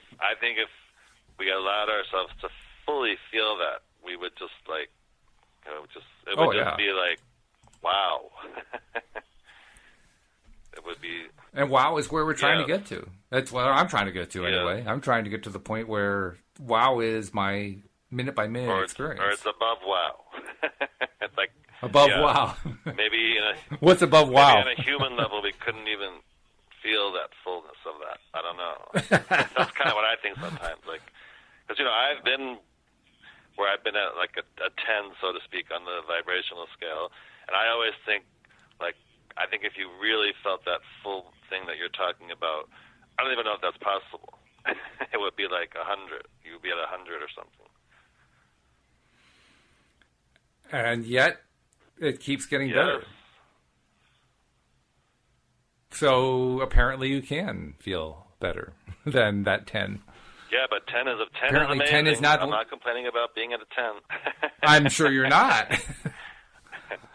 we allowed ourselves to fully feel that, we would just like, it would just be like, wow. It would be. And wow is where we're trying to get to. That's what I'm trying to get to anyway. I'm trying to get to the point where wow is my minute-by-minute experience. Or it's above wow. It's like above wow. Maybe what's above wow? Maybe on a human level, we couldn't even feel that fullness of that. I don't know. That's kind of what I think sometimes. Like, because I've been where I've been at like a 10, so to speak, on the vibrational scale. And I always think, like, I think if you really felt that full thing that you're talking about, I don't even know if that's possible. It would be like 100. You would be at 100 or something. And yet, it keeps getting better. So apparently you can feel better than that 10. Yeah, but 10 is 10 apparently is amazing. 10 is not. I'm not complaining about being at a 10. I'm sure you're not.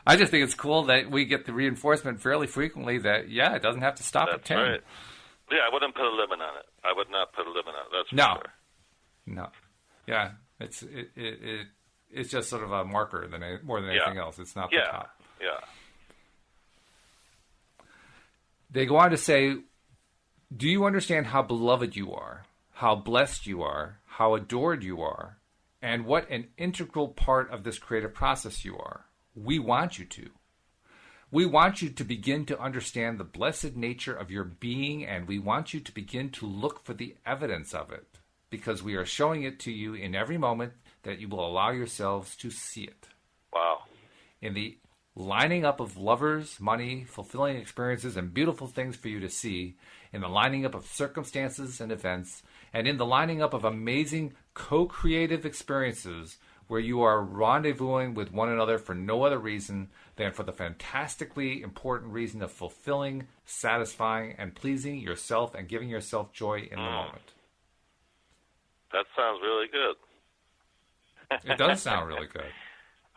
I just think it's cool that we get the reinforcement fairly frequently that, yeah, it doesn't have to stop at 10. That's right. Yeah, I wouldn't put a limit on it. I would not put a limit on it. That's for sure. No. Yeah, it's just sort of a marker more than anything else. It's not the top. Yeah. They go on to say, do you understand how beloved you are, how blessed you are, how adored you are, and what an integral part of this creative process you are? We want you to. We want you to begin to understand the blessed nature of your being, and we want you to begin to look for the evidence of it, because we are showing it to you in every moment that you will allow yourselves to see it. Wow. In the lining up of lovers, money, fulfilling experiences, and beautiful things for you to see, in the lining up of circumstances and events, and in the lining up of amazing co-creative experiences where you are rendezvousing with one another for no other reason than for the fantastically important reason of fulfilling, satisfying, and pleasing yourself and giving yourself joy in the moment. That sounds really good. It does sound really good.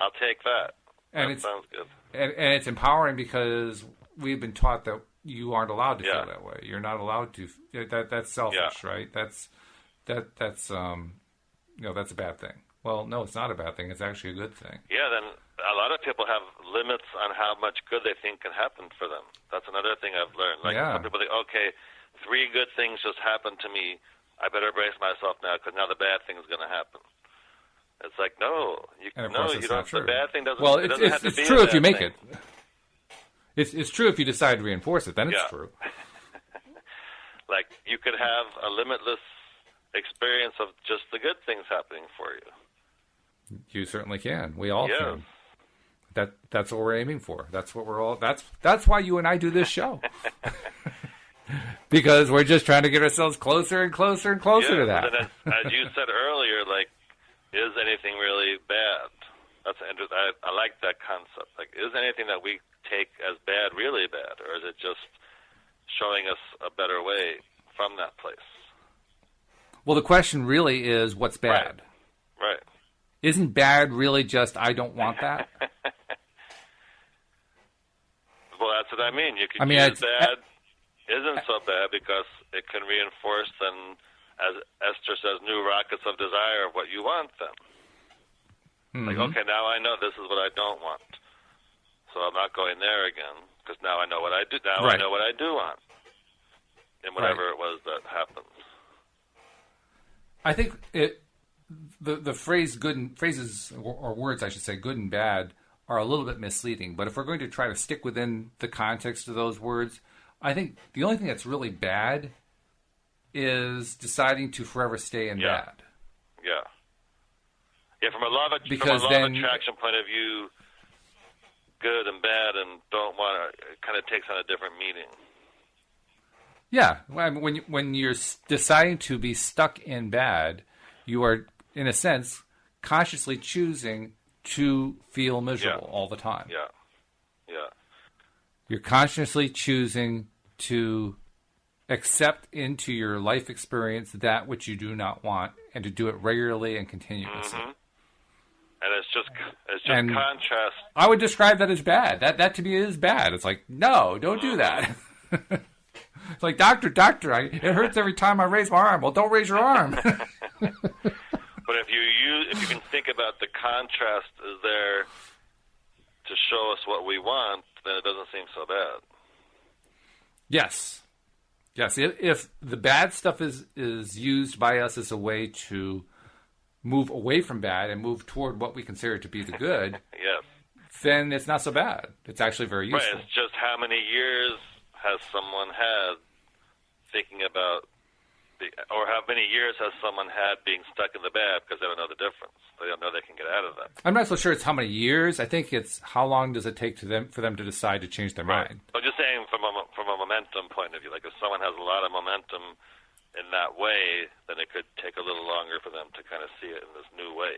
I'll take that. And that sounds good. And it's empowering because we've been taught that you aren't allowed to feel that way. You're not allowed to. That's selfish, right? That's that's a bad thing. Well, no, it's not a bad thing. It's actually a good thing. Yeah, then a lot of people have limits on how much good they think can happen for them. That's another thing I've learned. Like some people think, okay, 3 good things just happened to me. I better brace myself now because now the bad thing is going to happen. It's like, no, you don't. The bad thing doesn't. Well, it doesn't have to be true if you make thing. it. It's true if you decide to reinforce it. Then it's true. Like you could have a limitless experience of just the good things happening for you. You certainly can. We all can. That's what we're aiming for. That's what we're all. That's why you and I do this show. Because we're just trying to get ourselves closer and closer and closer to that. And as you said earlier, like, is anything really bad? That's interesting. I like that concept. Like, is anything that we take as bad really bad, or is it just showing us a better way from that place? Well, the question really is, what's bad? Right. Isn't bad really just, I don't want that? Well, that's what I mean. You could use bad isn't so bad because it can reinforce then, as Esther says, new rockets of desire of what you want then. Mm-hmm. Like, okay, now I know this is what I don't want. So I'm not going there again because now I know what I do. Now I know what I do want in whatever it was that happened. I think the phrases or words, I should say, good and bad, are a little bit misleading. But if we're going to try to stick within the context of those words, I think the only thing that's really bad is deciding to forever stay in bad. Yeah. Yeah, from a law of attraction point of view, good and bad and don't want to, it kind of takes on a different meaning. Yeah, when you're deciding to be stuck in bad, you are, in a sense, consciously choosing to feel miserable all the time. Yeah. You're consciously choosing to accept into your life experience that which you do not want, and to do it regularly and continuously. Mm-hmm. And it's just contrast. I would describe that as bad. That to me is bad. It's like, no, don't do that. It's like, doctor, it hurts every time I raise my arm. Well, don't raise your arm. But if you can think about the contrast is there to show us what we want, then it doesn't seem so bad. Yes. If the bad stuff is used by us as a way to move away from bad and move toward what we consider to be the good, then it's not so bad. It's actually very useful. Right. It's just how many years has someone had thinking about Or how many years has someone had being stuck in the bad because they don't know the difference? They don't know they can get out of that. I'm not so sure it's how many years. I think it's how long does it take for them to decide to change their mind. I'm just saying from a momentum point of view. Like if someone has a lot of momentum in that way, then it could take a little longer for them to kind of see it in this new way.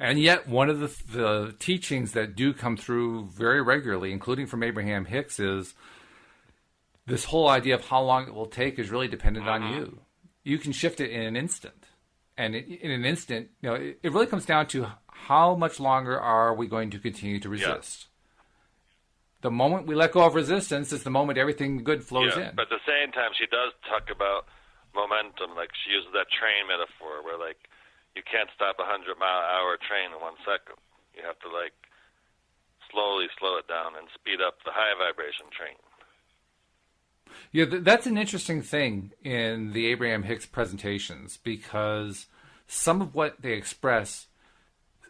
And yet, one of the teachings that do come through very regularly, including from Abraham-Hicks, is this whole idea of how long it will take is really dependent on you. You can shift it in an instant. And in an instant, it really comes down to how much longer are we going to continue to resist. The moment we let go of resistance is the moment everything good flows in. But at the same time, she does talk about momentum. Like she uses that train metaphor where, like, you can't stop a 100-mile-an-hour train in 1 second. You have to, like, slowly slow it down and speed up the high-vibration train. Yeah, that's an interesting thing in the Abraham-Hicks presentations because some of what they express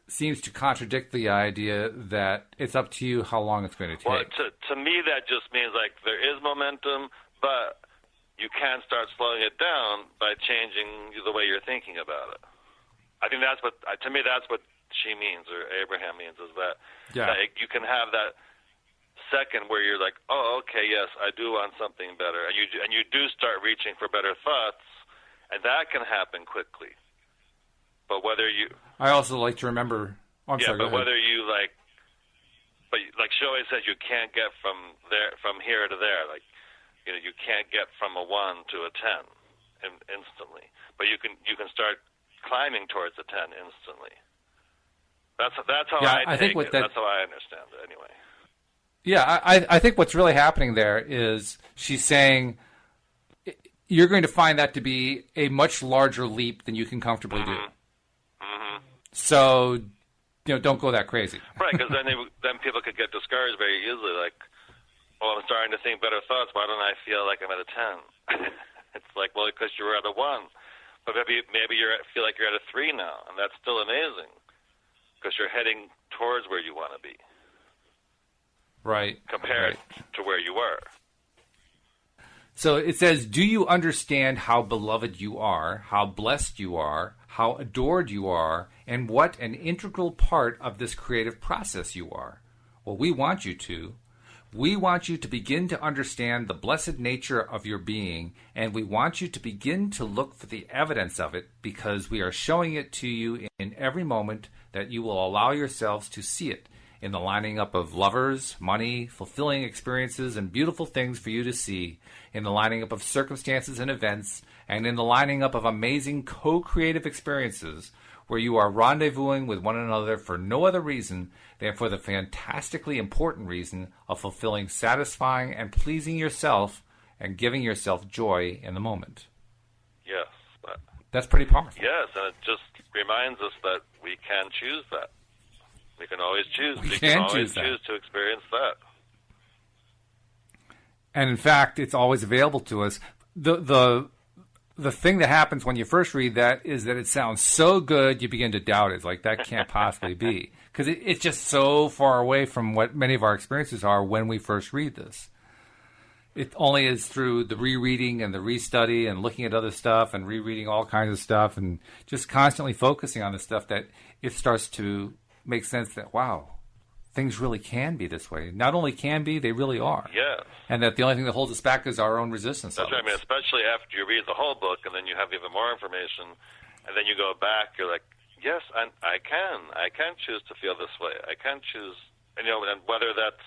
seems to contradict the idea that it's up to you how long it's going to take. Well, to me, that just means, like, there is momentum, but you can start slowing it down by changing the way you're thinking about it. I think that's what, to me, that's what she means, or Abraham means, is that, that you can have that second where you're like, oh, okay, yes, I do want something better, and you do start reaching for better thoughts, and that can happen quickly. But whether you, I also like to remember. Oh, I'm sorry, but whether you like she always says, you can't get from here to there. Like, you can't get from a 1 to a 10 instantly, but you can start climbing towards a 10 instantly. That's how I take it. That's how I understand it, anyway. Yeah, I think what's really happening there is she's saying you're going to find that to be a much larger leap than you can comfortably do. So, don't go that crazy. Right, because then people could get discouraged very easily. Like, oh, I'm starting to think better thoughts. Why don't I feel like I'm at a 10? It's like, well, because you were at a 1. But maybe you feel like you're at a 3 now, and that's still amazing because you're heading towards where you want to be. Right. Compared to where you were. So it says, do you understand how beloved you are, how blessed you are, how adored you are, and what an integral part of this creative process you are? Well, we want you to. We want you to begin to understand the blessed nature of your being, and we want you to begin to look for the evidence of it because we are showing it to you in every moment that you will allow yourselves to see it in the lining up of lovers, money, fulfilling experiences, and beautiful things for you to see, in the lining up of circumstances and events, and in the lining up of amazing co-creative experiences where you are rendezvousing with one another for no other reason than for the fantastically important reason of fulfilling, satisfying, and pleasing yourself and giving yourself joy in the moment. Yes. That's pretty powerful. Yes, and it just reminds us that we can choose that. We can always choose. We can always choose to experience that. And in fact, it's always available to us. The thing that happens when you first read that is that it sounds so good, you begin to doubt it. It's like, that can't possibly be. Because it's just so far away from what many of our experiences are when we first read this. It only is through the rereading and the restudy and looking at other stuff and rereading all kinds of stuff and just constantly focusing on the stuff that it starts to make sense that, wow, things really can be this way. Not only can be, they really are. Yeah. And that the only thing that holds us back is our own resistance. That's right. I mean, especially after you read the whole book and then you have even more information and then you go back, you're like, yes, I can choose to feel this way. I can choose, and whether that's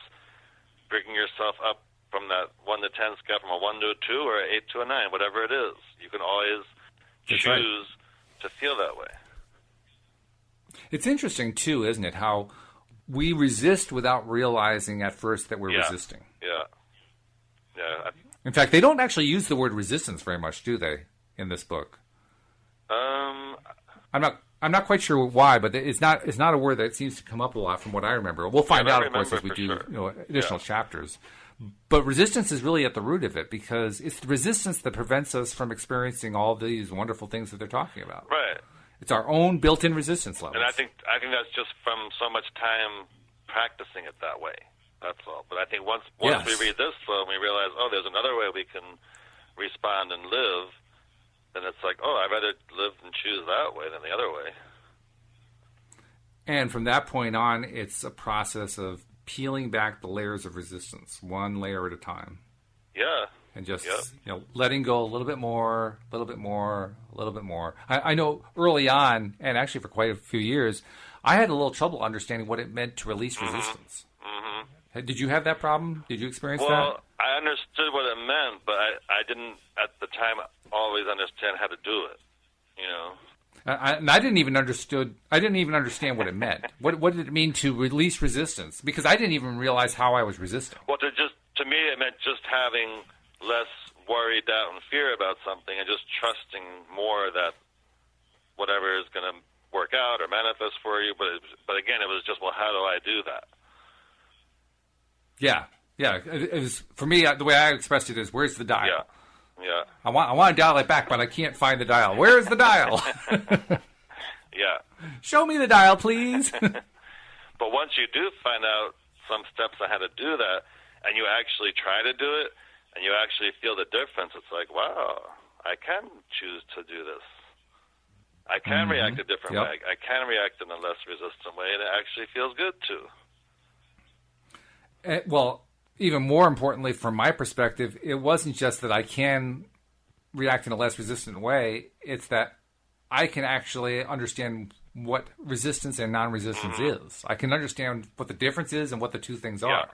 bringing yourself up from that 1 to 10 scale, from a 1 to a 2 or an 8 to a 9, whatever it is, you can always choose to feel that way. It's interesting, too, isn't it, how we resist without realizing at first that we're resisting. Yeah. In fact, they don't actually use the word resistance very much, do they, in this book? I'm not quite sure why, but it's not a word that seems to come up a lot from what I remember. We'll find out, of course, as we do additional chapters. But resistance is really at the root of it because it's the resistance that prevents us from experiencing all these wonderful things that they're talking about. Right. It's our own built-in resistance levels. And I think that's just from so much time practicing it that way. That's all. But I think once we read this, we realize, there's another way we can respond and live, then it's like, oh, I'd rather live and choose that way than the other way. And from that point on, it's a process of peeling back the layers of resistance, one layer at a time. Yeah. And just letting go a little bit more, a little bit more, a little bit more. I know early on, and actually for quite a few years, I had a little trouble understanding what it meant to release resistance. Mm-hmm. Did you have that problem? Did you experience that? Well, I understood what it meant, but I didn't at the time always understand how to do it. You know. I didn't even understand what it meant. What did it mean to release resistance? Because I didn't even realize how I was resisting. Well, to me, it meant just having less worry, doubt, and fear about something, and just trusting more that whatever is going to work out or manifest for you. But again, it was just, well, how do I do that? Yeah. It was, for me, the way I expressed it is, where's the dial? Yeah. I want to dial it back, but I can't find the dial. Where is the dial? Yeah. Show me the dial, please. But once you do find out some steps on how to do that, and you actually try to do it, and you actually feel the difference, it's like, wow, I can choose to do this. I can react a different way. I can react in a less resistant way, and it actually feels good too. Well, even more importantly, from my perspective, it wasn't just that I can react in a less resistant way. It's that I can actually understand what resistance and non-resistance is. I can understand what the difference is and what the two things are.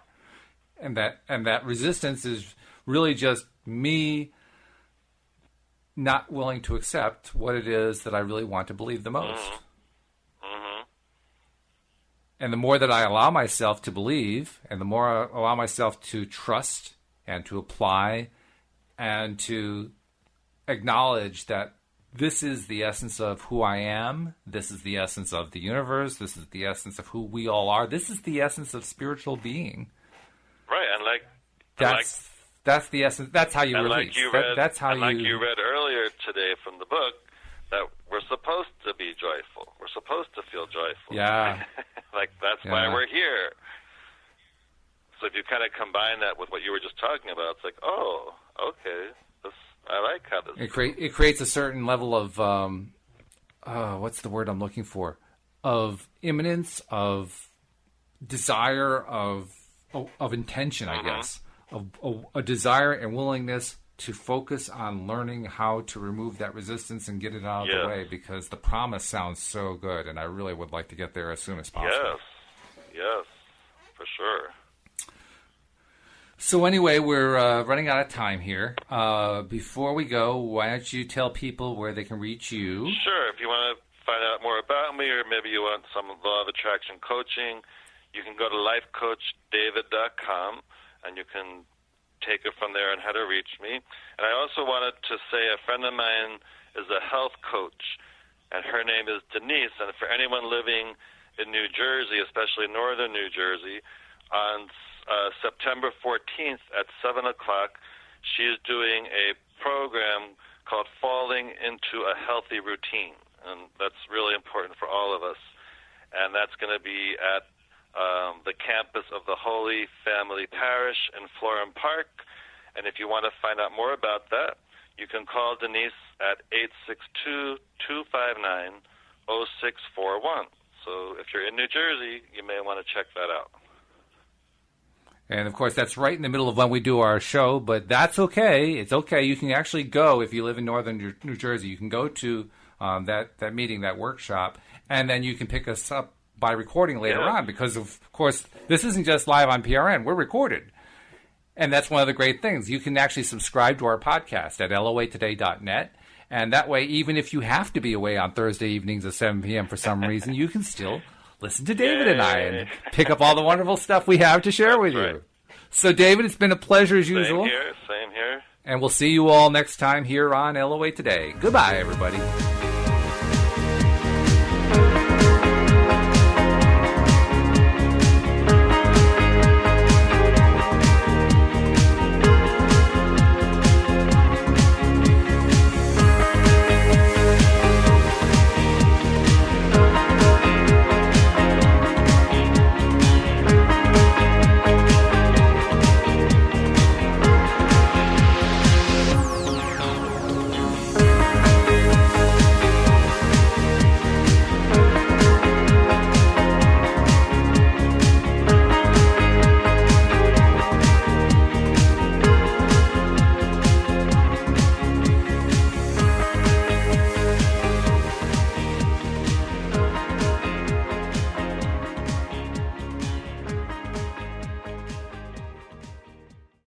And that resistance is really just me not willing to accept what it is that I really want to believe the most. And the more that I allow myself to believe, and the more I allow myself to trust and to apply and to acknowledge that this is the essence of who I am, this is the essence of the universe, this is the essence of who we all are, this is the essence of spiritual being. Right, that's the essence. That's how you release. That's how like you read earlier today from the book, that we're supposed to be joyful. We're supposed to feel joyful. Yeah. That's why we're here. So if you kind of combine that with what you were just talking about, it's like, oh, okay, I like how this. It creates a certain level of what's the word I'm looking for? Of imminence, of desire, of intention, I guess, of a desire and willingness to focus on learning how to remove that resistance and get it out of the way, because the promise sounds so good, and I really would like to get there as soon as possible. Yes, for sure. So anyway, we're running out of time here. Before we go, why don't you tell people where they can reach you? Sure. If you want to find out more about me, or maybe you want some law of attraction coaching, you can go to lifecoachdavid.com, and you can take it from there on how to reach me. And I also wanted to say a friend of mine is a health coach, and her name is Denise. And for anyone living in New Jersey, especially northern New Jersey, on September 14th at 7 o'clock, she is doing a program called Falling into a Healthy Routine. And that's really important for all of us. And that's going to be at the campus of the Holy Family Parish in Florham Park. And if you want to find out more about that, you can call Denise at 862-259-0641. So if you're in New Jersey, you may want to check that out. And, of course, that's right in the middle of when we do our show, but that's okay. It's okay. You can actually go, if you live in northern New Jersey, you can go to that meeting, that workshop, and then you can pick us up by recording later on, because, of course, this isn't just live on PRN. We're recorded. And that's one of the great things. You can actually subscribe to our podcast at loatoday.net. And that way, even if you have to be away on Thursday evenings at 7 p.m. for some reason, you can still listen to David and I and pick up all the wonderful stuff we have to share with you. So, David, it's been a pleasure as usual. Same here. And we'll see you all next time here on LOA Today. Goodbye, everybody.